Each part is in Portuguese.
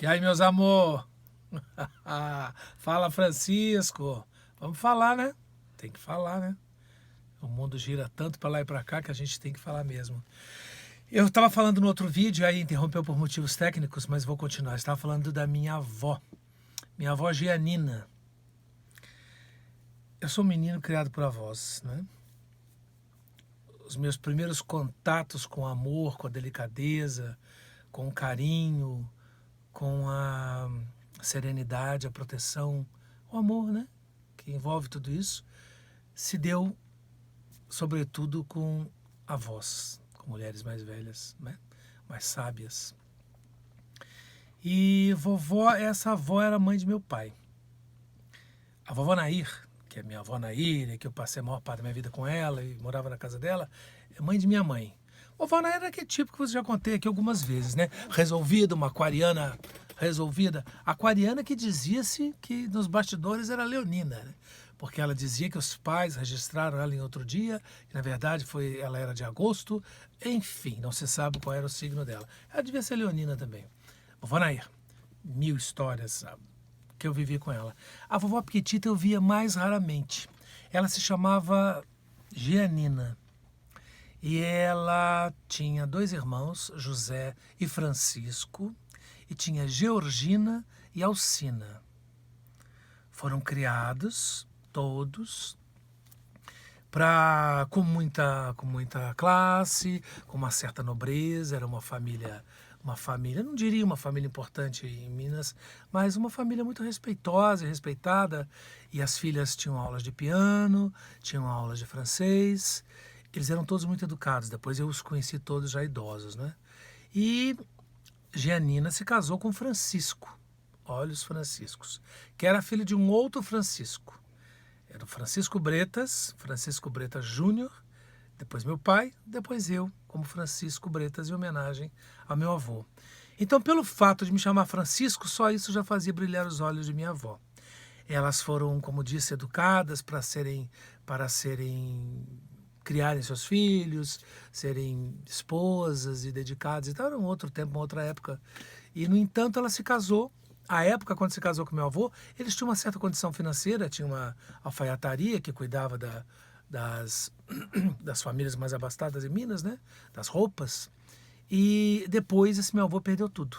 E aí, meus amor? Fala, Francisco. Vamos falar, né? Tem que falar, né? O mundo gira tanto para lá e para cá que a gente tem que falar mesmo. Eu estava falando no outro vídeo, aí interrompeu por motivos técnicos, mas vou continuar. Estava falando da minha avó Gianina. Eu sou um menino criado por avós, né? Os meus primeiros contatos com o amor, com a delicadeza, com o carinho, com a serenidade, a proteção, o amor, né? Que envolve tudo isso, se deu sobretudo com avós, com mulheres mais velhas, né? Mais sábias. E essa avó era mãe de meu pai. A vovó Nair, que é minha avó Nair, e que eu passei a maior parte da minha vida com ela e morava na casa dela, é mãe de minha mãe. Vovó Nair era aquele tipo que você já contei aqui algumas vezes, né? Resolvida, uma aquariana resolvida. Aquariana que dizia-se que nos bastidores era leonina, né? Porque ela dizia que os pais registraram ela em outro dia, que na verdade ela era de agosto, enfim, não se sabe qual era o signo dela. Ela devia ser leonina também. Vovó Nair, mil histórias, sabe, que eu vivi com ela. A vovó Piquitita eu via mais raramente. Ela se chamava Gianina. E ela tinha dois irmãos, José e Francisco, e tinha Georgina e Alcina. Foram criados todos com muita classe, com uma certa nobreza. Era uma família, não diria uma família importante em Minas, mas uma família muito respeitosa e respeitada. E as filhas tinham aulas de piano, tinham aulas de francês. Eles eram todos muito educados. Depois eu os conheci todos já idosos, né? E Gianina se casou com Francisco. Olha os Franciscos, que era filho de um outro Francisco. Era o Francisco Bretas Júnior, depois meu pai, depois eu, como Francisco Bretas, em homenagem ao meu avô. Então, pelo fato de me chamar Francisco, só isso já fazia brilhar os olhos de minha avó. Elas foram, como disse, educadas para criarem seus filhos, serem esposas e dedicadas. Então era um outro tempo, uma outra época. E, no entanto, ela se casou. A época, quando se casou com meu avô, eles tinham uma certa condição financeira, tinha uma alfaiataria que cuidava das famílias mais abastadas em Minas, né? Das roupas. E depois esse meu avô perdeu tudo.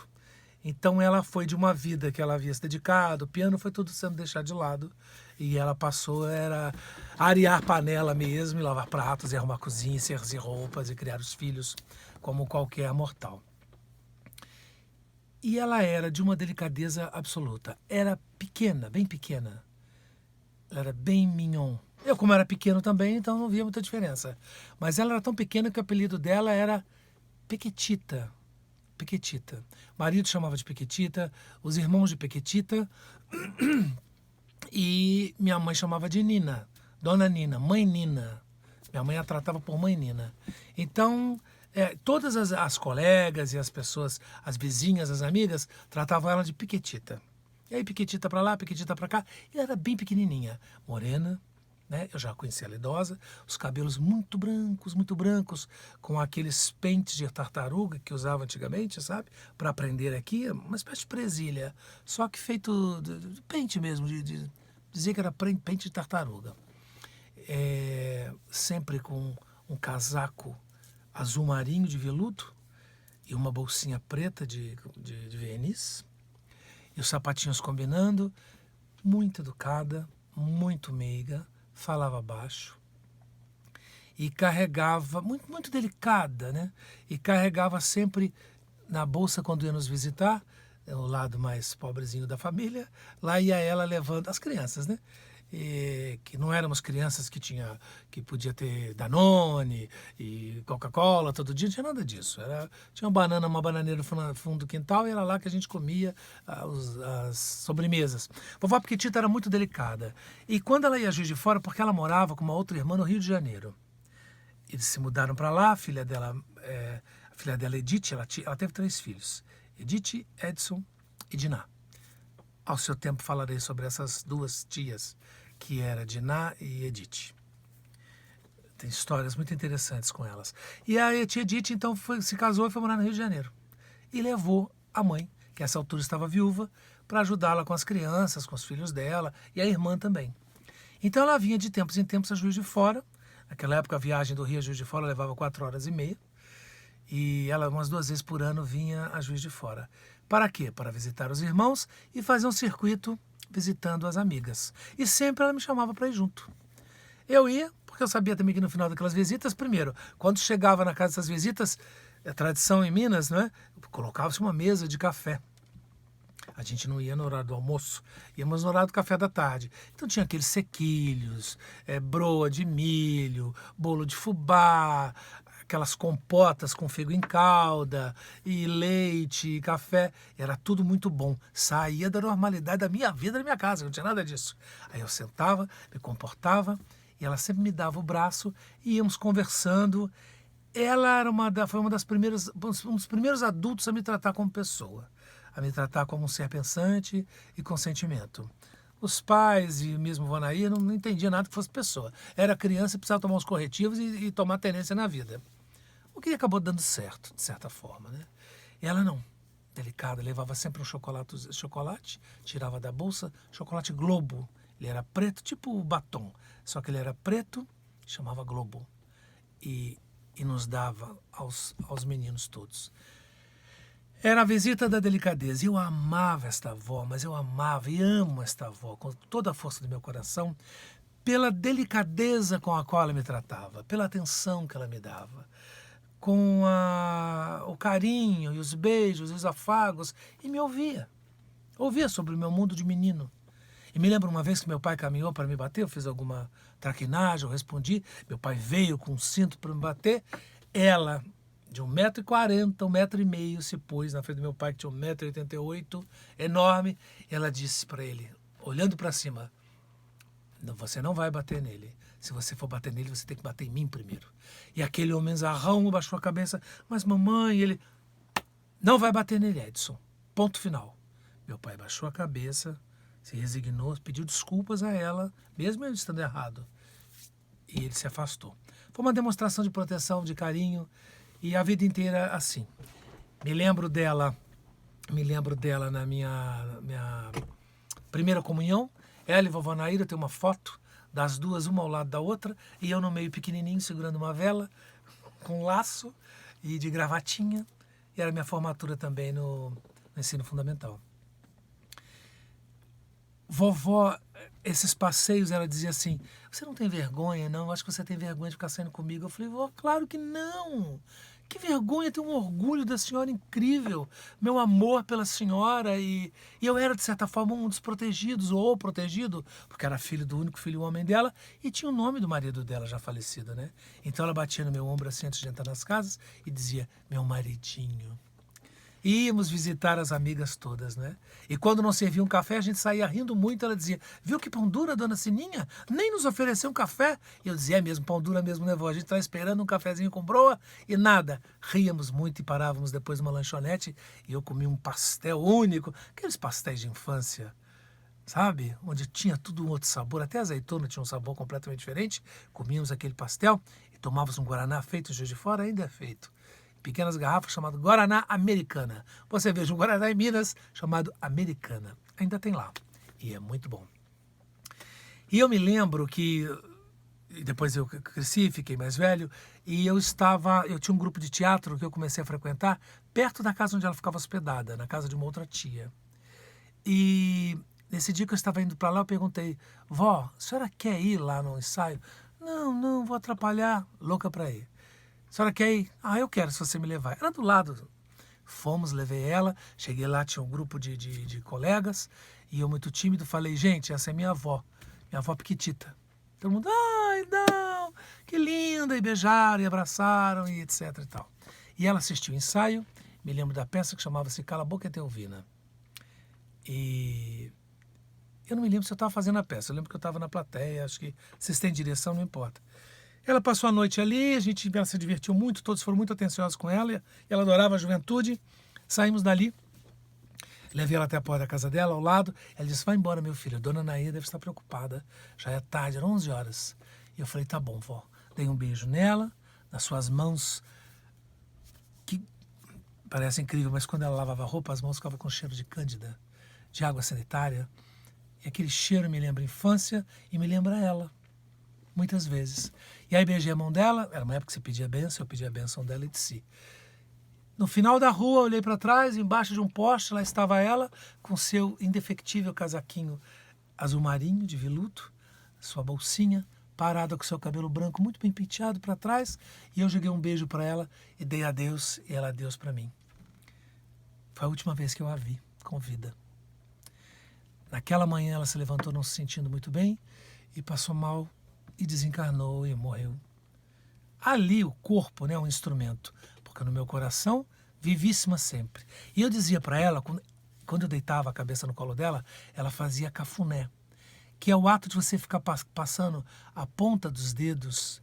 Então ela foi de uma vida que ela havia se dedicado, o piano foi tudo sendo deixado de lado, e ela passou a arear panela mesmo, e lavar pratos, e arrumar cozinha, e serzer roupas, e criar os filhos como qualquer mortal. E ela era de uma delicadeza absoluta. Era pequena, bem pequena. Ela era bem mignon. Eu, como era pequeno também, então não via muita diferença. Mas ela era tão pequena que o apelido dela era Pequetita. Pequetita. O marido chamava de Pequetita, os irmãos de Pequetita, e minha mãe chamava de Nina, Dona Nina, Mãe Nina. Minha mãe a tratava por Mãe Nina. Então, todas as colegas e as pessoas, as vizinhas, as amigas, tratavam ela de Pequetita. E aí, Pequetita pra lá, Pequetita pra cá. E ela era bem pequenininha, morena, né? Eu já conheci ela idosa, os cabelos muito brancos, com aqueles pentes de tartaruga que usava antigamente, sabe? Para prender aqui, uma espécie de presilha, só que feito de pente mesmo, dizia que era pente de tartaruga. Sempre com um casaco azul marinho de veludo e uma bolsinha preta de verniz, e os sapatinhos combinando, muito educada, muito meiga, falava baixo e carregava, muito delicada, né? E carregava sempre na bolsa quando ia nos visitar, o lado mais pobrezinho da família, lá ia ela levando as crianças, né? Que não éramos crianças que podia ter Danone e Coca-Cola todo dia, não tinha nada disso. Tinha uma bananeira no fundo do quintal, e era lá que a gente comia as sobremesas. Vovó Pequitita era muito delicada. E quando ela ia a Juiz de Fora, porque ela morava com uma outra irmã no Rio de Janeiro. Eles se mudaram para lá, a filha dela Edith, ela teve 3 filhos. Edith, Edson e Diná. Ao seu tempo falarei sobre essas 2 tias, que era Diná e Edith. Tem histórias muito interessantes com elas. E a tia Edith, então, se casou e foi morar no Rio de Janeiro. E levou a mãe, que a essa altura estava viúva, para ajudá-la com as crianças, com os filhos dela, e a irmã também. Então ela vinha de tempos em tempos a Juiz de Fora. Naquela época a viagem do Rio a Juiz de Fora levava 4 horas e meia. E ela umas 2 vezes por ano vinha a Juiz de Fora. Para quê? Para visitar os irmãos e fazer um circuito visitando as amigas. E sempre ela me chamava para ir junto. Eu ia, porque eu sabia também que no final daquelas visitas, primeiro, quando chegava na casa dessas visitas, é tradição em Minas, não é? Colocava-se uma mesa de café. A gente não ia no horário do almoço, íamos no horário do café da tarde. Então tinha aqueles sequilhos, broa de milho, bolo de fubá, aquelas compotas com figo em calda, e leite, e café. Era tudo muito bom. Saía da normalidade da minha vida, da minha casa, não tinha nada disso. Aí eu sentava, me comportava, e ela sempre me dava o braço, e íamos conversando. Ela era foi um dos primeiros adultos a me tratar como pessoa, a me tratar como um ser pensante e com sentimento. Os pais e mesmo Vonaí não entendiam nada que fosse pessoa. Era criança e precisava tomar uns corretivos e tomar tenência na vida. O que acabou dando certo, de certa forma, né? Ela não. Delicada, levava sempre um chocolate, tirava da bolsa, chocolate Globo. Ele era preto, tipo batom, só que ele era preto, chamava Globo. E nos dava aos meninos todos. Era a visita da delicadeza. Eu amava esta avó, mas eu amava e amo esta avó com toda a força do meu coração, pela delicadeza com a qual ela me tratava, pela atenção que ela me dava, com o carinho e os beijos e os afagos, e me ouvia. Ouvia sobre o meu mundo de menino. E me lembro uma vez que meu pai caminhou para me bater, eu fiz alguma traquinagem, eu respondi, meu pai veio com um cinto para me bater, ela, de 1,40 m, 1,5 m, se pôs na frente do meu pai, que tinha 1,88 m, enorme, e ela disse para ele, olhando para cima, você não vai bater nele. Se você for bater nele, você tem que bater em mim primeiro. E aquele homenzarrão baixou a cabeça, mas mamãe, ele... Não vai bater nele, Edson. Ponto final. Meu pai baixou a cabeça, se resignou, pediu desculpas a ela, mesmo ele estando errado. E ele se afastou. Foi uma demonstração de proteção, de carinho, e a vida inteira assim. Me lembro dela na minha primeira comunhão. Ela e vovó Naíra, tem uma foto das duas, uma ao lado da outra, e eu no meio pequenininho, segurando uma vela, com um laço e de gravatinha. E era minha formatura também no ensino fundamental. Vovó, esses passeios, ela dizia assim, você não tem vergonha, não? Eu acho que você tem vergonha de ficar saindo comigo. Eu falei, vó, claro que não. Que vergonha, tenho um orgulho da senhora incrível, meu amor pela senhora. E eu era, de certa forma, um dos protegidos, ou protegido, porque era filho do único filho homem dela, e tinha o nome do marido dela já falecido, né? Então ela batia no meu ombro assim antes de entrar nas casas e dizia, meu maridinho. E íamos visitar as amigas todas, né? E quando não servia um café, a gente saía rindo muito. Ela dizia, viu que pão dura, dona Sininha? Nem nos ofereceu um café. E eu dizia, é mesmo, pão dura mesmo, né, vó? A gente está esperando um cafezinho com broa e nada. Ríamos muito e parávamos depois numa lanchonete e eu comia um pastel único. Aqueles pastéis de infância, sabe? Onde tinha tudo um outro sabor. Até a azeitona tinha um sabor completamente diferente. Comíamos aquele pastel e tomávamos um guaraná feito em Juiz de Fora, ainda é feito. Pequenas garrafas, chamado Guaraná Americana. Você veja um Guaraná em Minas chamado Americana. Ainda tem lá. E é muito bom. E eu me lembro que depois eu cresci, fiquei mais velho, e eu tinha um grupo de teatro que eu comecei a frequentar perto da casa onde ela ficava hospedada, na casa de uma outra tia. E nesse dia que eu estava indo para lá, eu perguntei, vó, a senhora quer ir lá no ensaio? Não, vou atrapalhar, louca para ir. A senhora quer ir? Ah, eu quero, se você me levar. Era do lado. Fomos, levei ela, cheguei lá, tinha um grupo de colegas, e eu muito tímido falei, gente, essa é minha avó Piquitita. Todo mundo, ai, não, que linda, e beijaram, e abraçaram, e etc e tal. E ela assistiu o ensaio, me lembro da peça que chamava-se Cala a Boca e Teovina. E eu não me lembro se eu estava fazendo a peça, eu lembro que eu estava na plateia, acho que vocês têm direção, não importa. Ela passou a noite ali, ela se divertiu muito, todos foram muito atenciosos com ela, ela adorava a juventude. Saímos dali, levei ela até a porta da casa dela, ao lado. Ela disse, vai embora, meu filho, Dona Nair deve estar preocupada, já é tarde, eram 11 horas. E eu falei, tá bom, vó. Dei um beijo nela, nas suas mãos, que Parece incrível, mas quando ela lavava a roupa, as mãos ficavam com cheiro de cândida, de água sanitária. E aquele cheiro me lembra a infância e me lembra ela, muitas vezes. E aí beijei a mão dela, era uma época que você pedia a bênção, eu pedia a bênção dela e desci. No final da rua, olhei para trás, embaixo de um poste, lá estava ela, com seu indefectível casaquinho azul marinho, de veludo, sua bolsinha, parada com seu cabelo branco muito bem penteado para trás, e eu joguei um beijo para ela e dei adeus, e ela adeus para mim. Foi a última vez que eu a vi, com vida. Naquela manhã ela se levantou não se sentindo muito bem, e passou mal, e desencarnou e morreu. Ali o corpo, né, é um instrumento, porque no meu coração, vivíssima sempre. E eu dizia para ela, quando eu deitava a cabeça no colo dela, ela fazia cafuné, que é o ato de você ficar passando a ponta dos dedos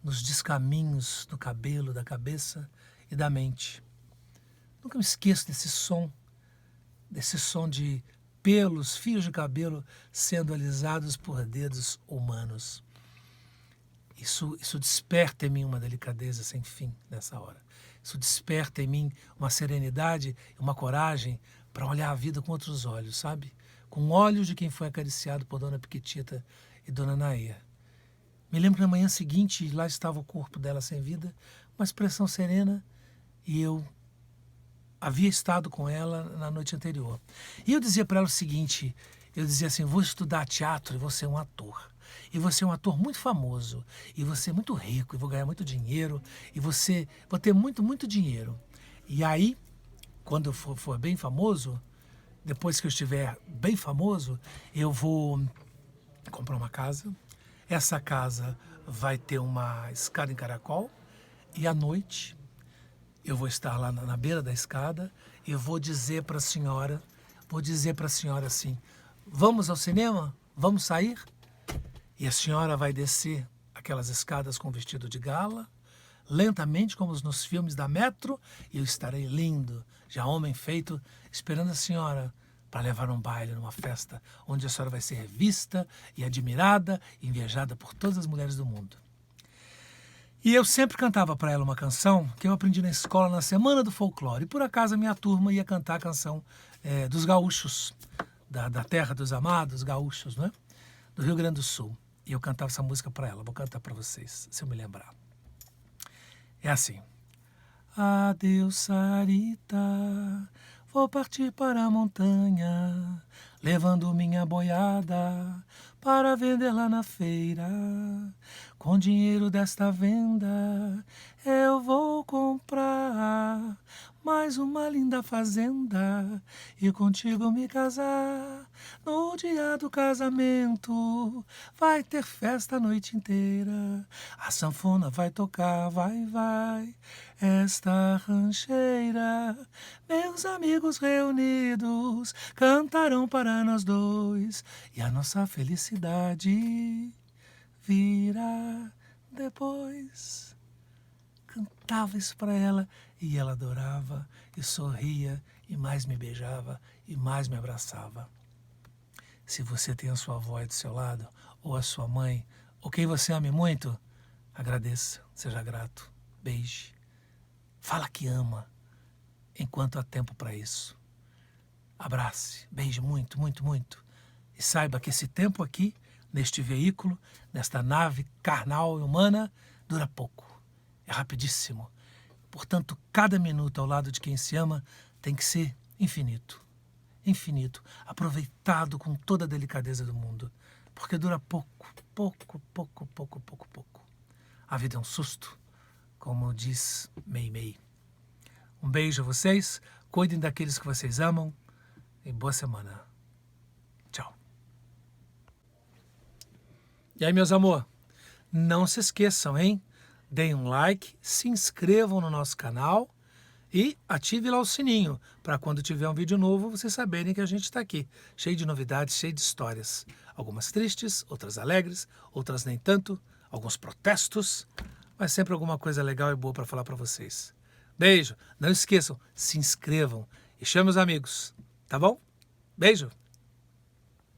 nos descaminhos do cabelo, da cabeça e da mente. Nunca me esqueço desse som de pelos, fios de cabelo sendo alisados por dedos humanos. Isso desperta em mim uma delicadeza sem fim nessa hora. Isso desperta em mim uma serenidade, uma coragem para olhar a vida com outros olhos, sabe? Com olhos de quem foi acariciado por Dona Piquitita e Dona Naia. Me lembro que na manhã seguinte, lá estava o corpo dela sem vida, uma expressão serena, e eu havia estado com ela na noite anterior. E eu dizia para ela o seguinte, eu dizia assim, vou estudar teatro e vou ser um ator. E vou ser um ator muito famoso, e vou ser muito rico, e vou ganhar muito dinheiro, e vou ter muito, muito dinheiro. E aí, quando eu for bem famoso, depois que eu estiver bem famoso, eu vou comprar uma casa. Essa casa vai ter uma escada em caracol, e à noite eu vou estar lá na beira da escada e eu vou dizer para a senhora assim, vamos ao cinema? Vamos sair? E a senhora vai descer aquelas escadas com vestido de gala, lentamente, como nos filmes da Metro, e eu estarei lindo, já homem feito, esperando a senhora para levar um baile numa festa onde a senhora vai ser vista e admirada e invejada por todas as mulheres do mundo. E eu sempre cantava para ela uma canção que eu aprendi na escola na Semana do Folclore. E por acaso a minha turma ia cantar a canção dos gaúchos, da terra dos amados gaúchos, né? Do Rio Grande do Sul. E eu cantava essa música para ela. Vou cantar para vocês, se eu me lembrar. É assim. Adeus, Sarita, vou partir para a montanha, levando minha boiada para vender lá na feira. Com dinheiro desta venda eu vou comprar mais uma linda fazenda e contigo me casar. No dia do casamento vai ter festa a noite inteira. A sanfona vai tocar, vai, vai, esta rancheira. Meus amigos reunidos cantarão para nós dois e a nossa felicidade virá depois. Cantava isso para ela e ela adorava e sorria e mais me beijava e mais me abraçava. Se você tem a sua avó aí do seu lado, ou a sua mãe, ou quem você ame muito, agradeça, seja grato, beije. Fala que ama, enquanto há tempo para isso. Abrace, beije muito, muito, muito. E saiba que esse tempo aqui, neste veículo, nesta nave carnal e humana, dura pouco. É rapidíssimo. Portanto, cada minuto ao lado de quem se ama tem que ser infinito. Infinito. Aproveitado com toda a delicadeza do mundo. Porque dura pouco, pouco, pouco, pouco, pouco, pouco. A vida é um susto, como diz Mei Mei. Um beijo a vocês. Cuidem daqueles que vocês amam. E boa semana. Tchau. E aí, meus amor, não se esqueçam, hein? Deem um like, se inscrevam no nosso canal e ative lá o sininho para quando tiver um vídeo novo vocês saberem que a gente está aqui, cheio de novidades, cheio de histórias. Algumas tristes, outras alegres, outras nem tanto, alguns protestos, mas sempre alguma coisa legal e boa para falar para vocês. Beijo, não esqueçam, se inscrevam e chamem os amigos, tá bom? Beijo!